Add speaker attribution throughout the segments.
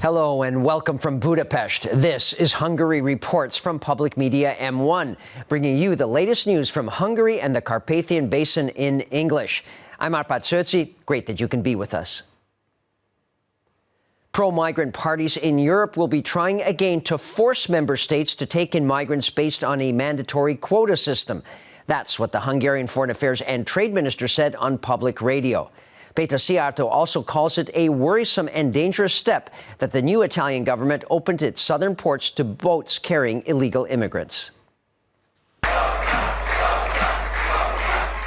Speaker 1: Hello and welcome from Budapest. This is Hungary Reports from Public Media M1, bringing you the latest news from Hungary and the Carpathian Basin in English. I'm Árpád Szőci. Great that you can be with us. Pro-migrant parties in Europe will be trying again to force member states to take in migrants based on a mandatory quota system. That's what the Hungarian Foreign Affairs and Trade Minister said on public radio. Péter Szijjártó also calls it a worrisome and dangerous step that the new Italian government opened its southern ports to boats carrying illegal immigrants.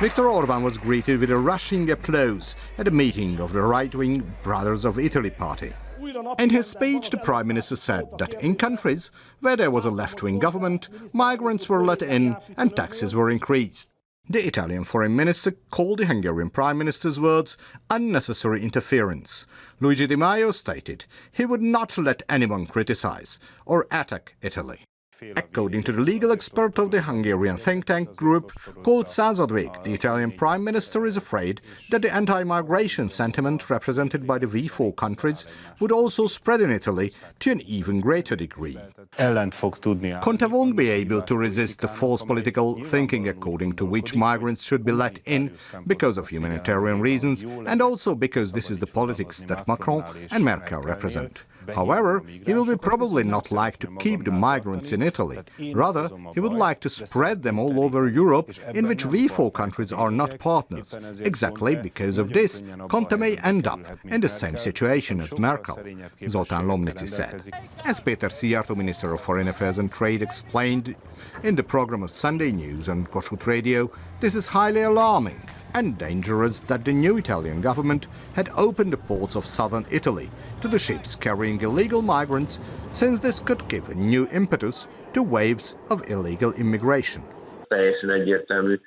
Speaker 2: Viktor Orbán was greeted with a rushing applause at a meeting of the right-wing Brothers of Italy party. In his speech, the Prime Minister said that in countries where there was a left-wing government, migrants were let in and taxes were increased. The Italian Foreign Minister called the Hungarian Prime Minister's words unnecessary interference. Luigi Di Maio stated he would not let anyone criticize or attack Italy. According to the legal expert of the Hungarian think tank group called Századvég, the Italian Prime Minister is afraid that the anti-migration sentiment represented by the V4 countries would also spread in Italy to an even greater degree. Conte won't be able to resist the false political thinking according to which migrants should be let in because of humanitarian reasons and also because this is the politics that Macron and Merkel represent. However, he will be probably not like to keep the migrants in Italy. Rather, he would like to spread them all over Europe, in which V4 countries are not partners. Exactly because of this, Conte may end up in the same situation as Merkel, Zoltán Lomnici said. As Péter Szijjártó, Minister of Foreign Affairs and Trade, explained in the program of Sunday News on Kossuth Radio, this is highly alarming and dangerous that the new Italian government had opened the ports of southern Italy to the ships carrying illegal migrants, since this could give a new impetus to waves of illegal immigration.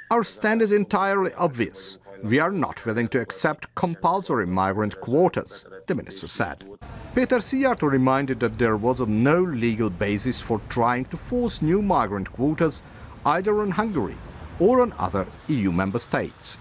Speaker 2: Our stand is entirely obvious. We are not willing to accept compulsory migrant quotas, the minister said. Péter Szijjártó reminded that there was no legal basis for trying to force new migrant quotas either on Hungary or on other EU member states.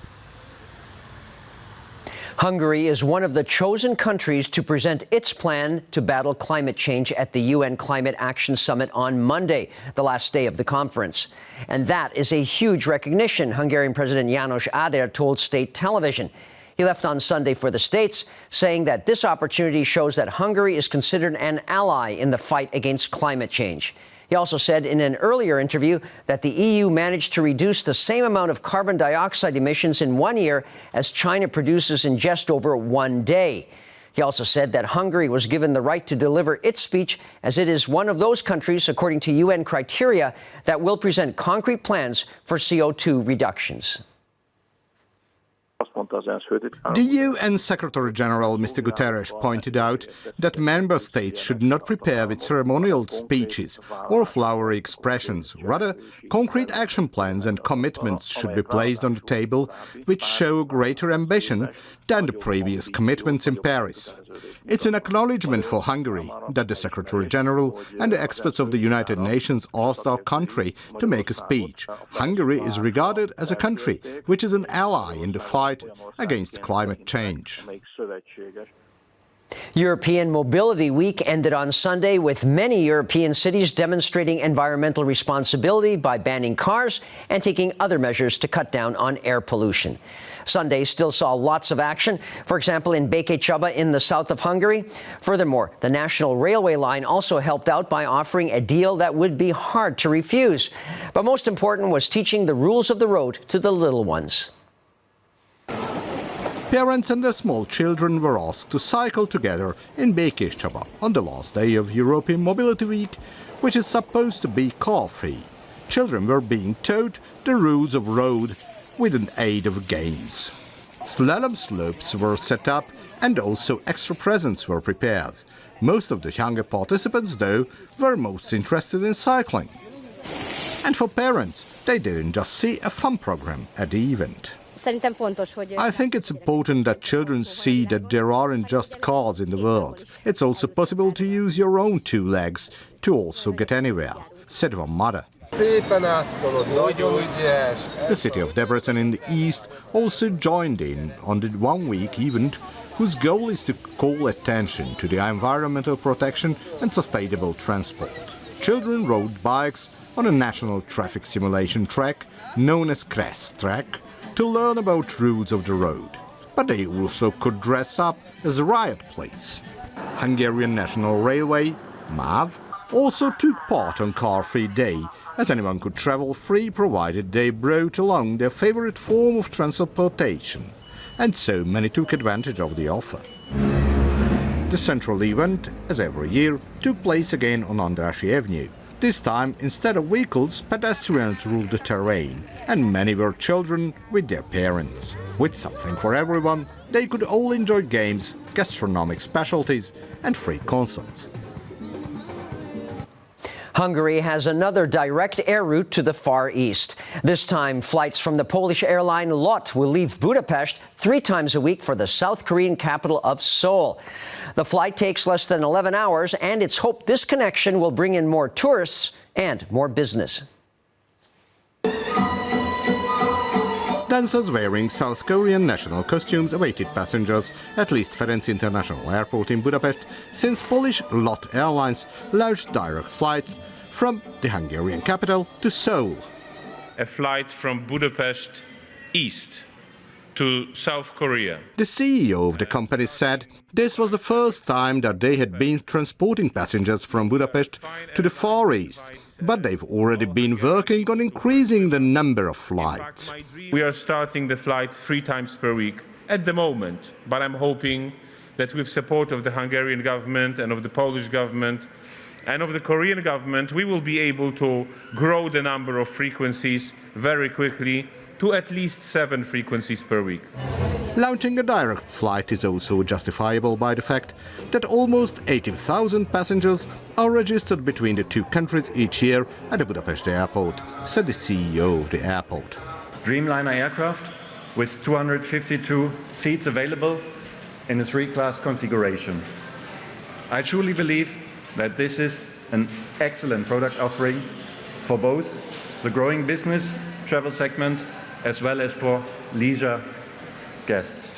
Speaker 1: Hungary is one of the chosen countries to present its plan to battle climate change at the UN Climate Action Summit on Monday, the last day of the conference. And that is a huge recognition, Hungarian President János Áder told state television. He left on Sunday for the States, saying that this opportunity shows that Hungary is considered an ally in the fight against climate change. He also said in an earlier interview that the EU managed to reduce the same amount of carbon dioxide emissions in 1 year as China produces in just over 1 day. He also said that Hungary was given the right to deliver its speech as it is one of those countries, according to UN criteria, that will present concrete plans for CO2 reductions.
Speaker 2: The UN Secretary-General, Mr. Guterres, pointed out that member states should not prepare with ceremonial speeches or flowery expressions. Rather, concrete action plans and commitments should be placed on the table which show greater ambition than the previous commitments in Paris. It's an acknowledgement for Hungary that the Secretary-General and the experts of the United Nations asked our country to make a speech. Hungary is regarded as a country which is an ally in the fight against climate change.
Speaker 1: European Mobility Week ended on Sunday with many European cities demonstrating environmental responsibility by banning cars and taking other measures to cut down on air pollution. Sunday still saw lots of action, for example, in Békéscsaba in the south of Hungary. Furthermore, the National Railway line also helped out by offering a deal that would be hard to refuse. But most important was teaching the rules of the road to the little ones.
Speaker 2: Parents and their small children were asked to cycle together in Békéscsaba on the last day of European Mobility Week, which is supposed to be car-free. Children were being taught the rules of road with an aid of games. Slalom slopes were set up and also extra presents were prepared. Most of the younger participants, though, were most interested in cycling. And for parents, they didn't just see a fun program at the event. I think it's important that children see that there aren't just cars in the world. It's also possible to use your own two legs to also get anywhere, said one mother. The city of Debrecen in the east also joined in on the one-week event whose goal is to call attention to the environmental protection and sustainable transport. Children rode bikes on a national traffic simulation track known as Crash Track to learn about rules of the road. But they also could dress up as a riot police. Hungarian National Railway, MÁV, also took part on Car-Free Day, as anyone could travel free provided they brought along their favorite form of transportation. And so many took advantage of the offer. The central event, as every year, took place again on Andrássy Avenue. This time, instead of vehicles, pedestrians ruled the terrain, and many were children with their parents. With something for everyone, they could all enjoy games, gastronomic specialties, and free concerts.
Speaker 1: Hungary has another direct air route to the Far East. This time, flights from the Polish airline LOT will leave Budapest 3 times a week for the South Korean capital of Seoul. The flight takes less than 11 hours, and it's hoped this connection will bring in more tourists and more business.
Speaker 2: Dancers wearing South Korean national costumes awaited passengers at Liszt Ferenc International Airport in Budapest since Polish LOT Airlines launched direct flights from the Hungarian capital to Seoul.
Speaker 3: A flight from Budapest east to South Korea.
Speaker 2: The CEO of the company said this was the first time that they had been transporting passengers from Budapest to the Far East, but they've already been working on increasing the number of flights.
Speaker 3: We are starting the flight 3 times per week at the moment, but I'm hoping that with support of the Hungarian government and of the Polish government and of the Korean government, we will be able to grow the number of frequencies very quickly to at least 7 frequencies per week.
Speaker 2: Launching a direct flight is also justifiable by the fact that almost 80,000 passengers are registered between the two countries each year at the Budapest airport, said the CEO of the airport.
Speaker 4: Dreamliner aircraft with 252 seats available in a 3-class configuration. I truly believe that this is an excellent product offering for both the growing business travel segment as well as for leisure guests.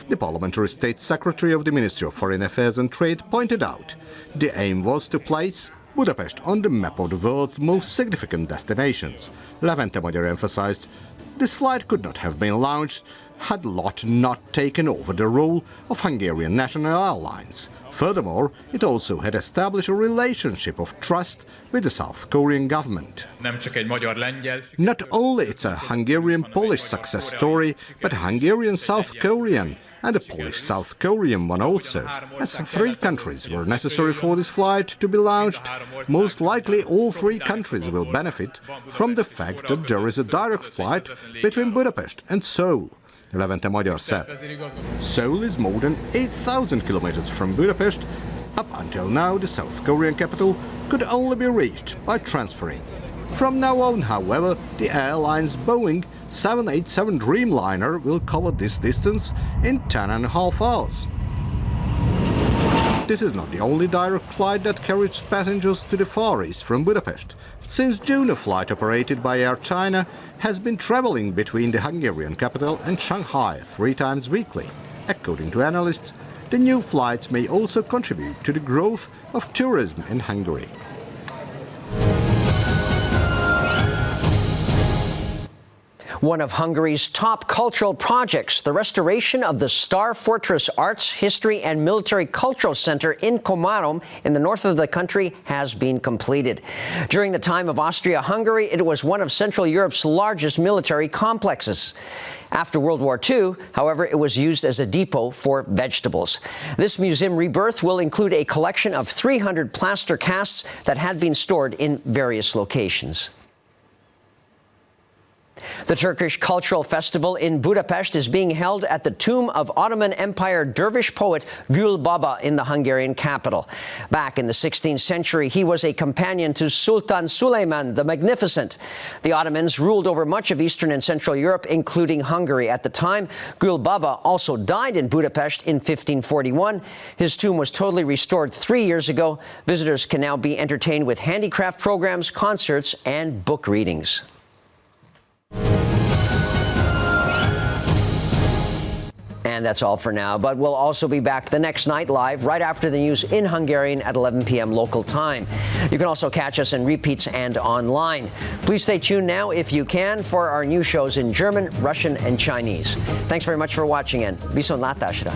Speaker 2: The Parliamentary State Secretary of the Ministry of Foreign Affairs and Trade pointed out the aim was to place Budapest on the map of the world's most significant destinations. Levente Magyar emphasized this flight could not have been launched had LOT not taken over the role of Hungarian National Airlines. Furthermore, it also had established a relationship of trust with the South Korean government. Not only it's a Hungarian-Polish success story, but a Hungarian-South Korean and a Polish-South Korean one also. As 3 countries were necessary for this flight to be launched, most likely all 3 countries will benefit from the fact that there is a direct flight between Budapest and Seoul. Levente Magyar said. Seoul is more than 8,000 kilometers from Budapest. Up until now, the South Korean capital could only be reached by transferring. From now on, however, the airline's Boeing 787 Dreamliner will cover this distance in 10.5 hours. This is not the only direct flight that carries passengers to the Far East from Budapest. Since June, a flight operated by Air China has been traveling between the Hungarian capital and Shanghai 3 times weekly. According to analysts, the new flights may also contribute to the growth of tourism in Hungary.
Speaker 1: One of Hungary's top cultural projects, the restoration of the Star Fortress Arts, History and Military Cultural Center in Komárom in the north of the country, has been completed. During the time of Austria-Hungary, it was one of Central Europe's largest military complexes. After World War II, however, it was used as a depot for vegetables. This museum rebirth will include a collection of 300 plaster casts that had been stored in various locations. The Turkish Cultural Festival in Budapest is being held at the tomb of Ottoman Empire dervish poet Gül Baba in the Hungarian capital. Back in the 16th century, he was a companion to Sultan Süleyman the Magnificent. The Ottomans ruled over much of Eastern and Central Europe, including Hungary at the time. Gül Baba also died in Budapest in 1541. His tomb was totally restored 3 years ago. Visitors can now be entertained with handicraft programs, concerts, and book readings. And that's all for now, but we'll also be back the next night live right after the news in Hungarian at 11 p.m. local time. You can also catch us in repeats and online. Please stay tuned now, if you can, for our new shows in German, Russian, and Chinese. Thanks very much for watching, and viszontlátásra.